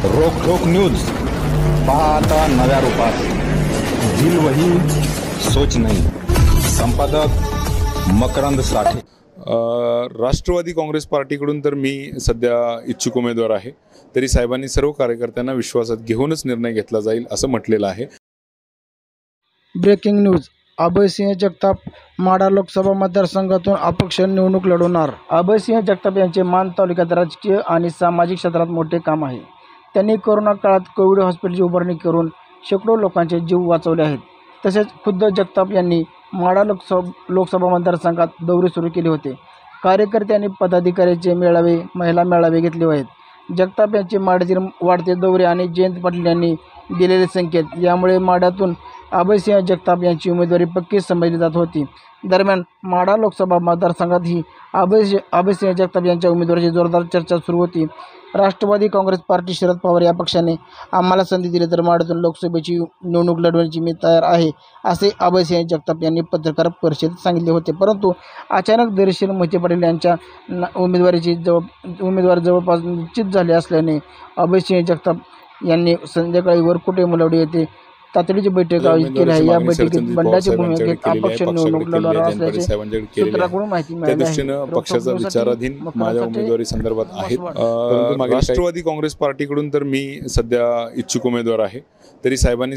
रोक न्यूज पाहता नव्या रूपात, दिल वही सोच नहीं। संपादक मकरंद साठे। राष्ट्रवादी काँग्रेस पार्टीकडून तर मी सध्या इच्छुक उमेदवार आहे, तरी साहेबांनी सर्व कार्यकर्त्यांना विश्वासात घेऊनच निर्णय घेतला जाईल असं म्हटलेलं आहे। Breaking news. अभयसिंह जगताप माढा लोकसभा मतदारसंघातून अपक्ष निवडणूक लढवणार। अभयसिंह जगताप यांचे मान तालुक्यात राजकीय आणि सामाजिक क्षेत्रात मोठे काम आहे। त्यांनी कोरोना काळात कोविड हॉस्पिटलची उभारणी करून शेकडो लोकांचे जीव वाचवले आहेत। तसेच खुद्द जगताप यांनी माढा लोकसभा मतदारसंघात दौरे सुरू केले होते। कार्यकर्ते आणि पदाधिकाऱ्यांचे मेळावे, महिला मेळावे घेतले आहेत। जगताप यांचे माढ्यातील वाढते दौरे आणि जयंत पाटील यांनी दिलेले संकेत यामुळे माढ्यातून अभयसिंह जगताप यांची उमेदवारी पक्की समजली जात होती। दरम्यान माढा लोकसभा मतदारसंघातही अभयसिंह जगताप यांच्या उमेदवारीची जोरदार चर्चा सुरू होती। राष्ट्रवादी काँग्रेस पार्टी शरद पवार या पक्षाने आम्हाला संधी दिली तर माढ्यातून लोकसभेची निवडणूक लढवण्याची मी तयार आहे, असे अभयसिंह जगताप यांनी पत्रकार परिषदेत सांगितले होते। परंतु अचानक धैर्यशील मोहिते पाटील यांच्या उमेदवार जवळपास निश्चित झाले असल्याने अभयसिंह जगताप यांनी संध्याकाळी वरकुटे मुलवडी येथे तातडीची बैठक आयोजित केली आहे। या बैठकीत बंडाची भूमिका घेत अपक्ष निवडणूक लढवणार असल्याचे सूत्रांकडून माहिती मिळाली आहे। पक्षाचा विचाराधीन माझ्या उमेदवारी संदर्भात आहेत। राष्ट्रवादी काँग्रेस पार्टीकडून तर मी सध्या इच्छुक उमेदवार आहे, तरी साहेबांनी